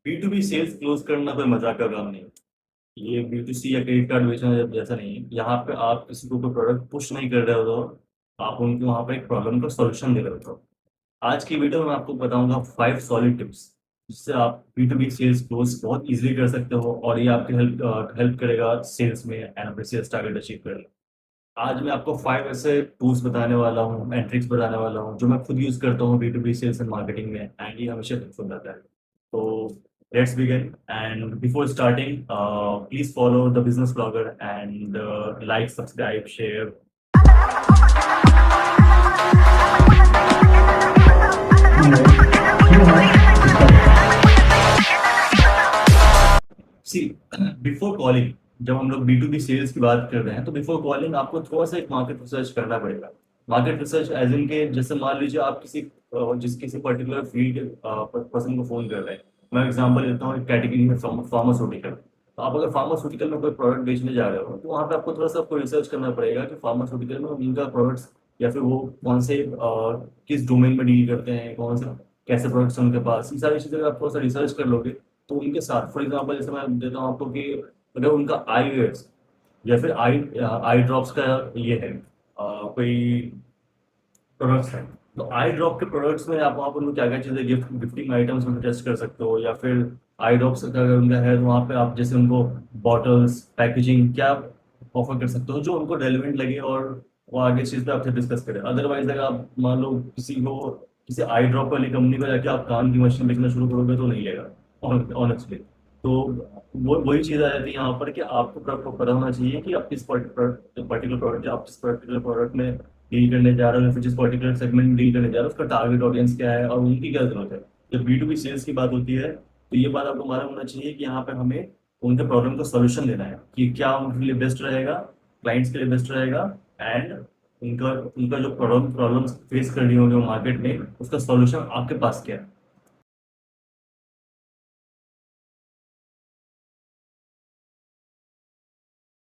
B2B sales close करना कोई मजाक का काम नहीं है। ये B2C या क्रेडिट कार्ड बेचना जैसा नहीं है। यहाँ पे आप किसी को कोई प्रोडक्ट पुश नहीं कर रहे हो, तो आप उनको वहाँ पे एक प्रॉब्लम का सॉल्यूशन दे रहे हो। आज की वीडियो में मैं आपको बताऊंगा 5 सॉलिड टिप्स, जिससे आप B2B सेल्स क्लोज बहुत इजीली कर सकते हो, और ये आपकी हेल्प हेल्प करेगा सेल्स में एंड अपने सेल्स टारगेट अचीव करने में। आज मैं आपको 5 ऐसे टूल्स बताने वाला हूँ एंड ट्रिक्स बताने वाला हूँ जो मैं खुद यूज करता हूँ B2B सेल्स एंड मार्केटिंग में, एंड ये हमेशा हेल्पफुल रहता है। तो let's begin, and before starting please follow the business blogger and like, subscribe, share. See, before calling, जब हम लोग B2B सेल्स की बात कर रहे हैं तो बिफोर कॉलिंग आपको थोड़ा सा एक मार्केट रिसर्च करना पड़ेगा। मार्केट रिसर्च एज इन के, जैसे मान लीजिए आप किसी पर्टिकुलर फील्ड के पर्सन को फोन कर रहे हैं। मैं एग्जांपल देता हूँ, एक कैटेगरी है फार्मास्यूटिकल। तो आप अगर फार्मास्यूटिकल में कोई प्रोडक्ट बेचने जा रहे हो, तो वहाँ पे आपको थोड़ा सा आपको रिसर्च करना पड़ेगा कि फार्मास्यूटिकल में उनका प्रोडक्ट्स, या फिर वो कौन से किस डोमेन में डील करते हैं, कौन से कैसे प्रोडक्ट्स हैं उनके पास। ये सारी चीज़ें अगर आप थोड़ा सा रिसर्च कर लोगे, तो उनके साथ फॉर एग्जांपल जैसे मैं देता हूँ आपको कि अगर उनका आई वेयर्स या फिर आई आई ड्रॉप्स का ये है, कोई प्रोडक्ट्स हैं, तो आई ड्रॉप के प्रोडक्ट्स में आप वहाँ पर उनको क्या क्या चीज़ें गिफ्टिंग आइटम्स में टेस्ट कर सकते हो, या फिर आई ड्रॉप्स का अगर उनका है तो वहाँ पे आप जैसे उनको बॉटल्स, पैकेजिंग क्या ऑफर कर सकते हो जो उनको रेलिवेंट लगे, और वो आगे इस चीज़ पे आपसे डिस्कस करें। अदरवाइज अगर आप मान लो किसी आई ड्रॉप वाली कंपनी को जाके आप कान की मशीन बेचना शुरू करोगे तो नहीं लेगा, ऑनेस्टली। तो वो वही चीज़ आ जाती है यहाँ पर कि आपको पता होना चाहिए कि आप किस पर्टिकुलर प्रोडक्ट, आप किस पर्टिकुलर प्रोडक्ट में डील करने जा रहे हो, या फिर जिस पर्टिकुलर सेगमेंट में डील करने जा रहे हो उसका टारगेट ऑडियंस क्या है और उनकी क्या जरूरत है। जब B2B सेल्स की बात होती है तो ये बात आपको मालूम होना चाहिए कि यहाँ पे हमें उनके प्रॉब्लम का सॉल्यूशन देना है कि क्या उनके लिए बेस्ट रहेगा, क्लाइंट्स के लिए बेस्ट रहेगा, एंड उनका उनका जो प्रॉब्लम फेस करनी होगी मार्केट में, उसका सॉल्यूशन आपके पास क्या है।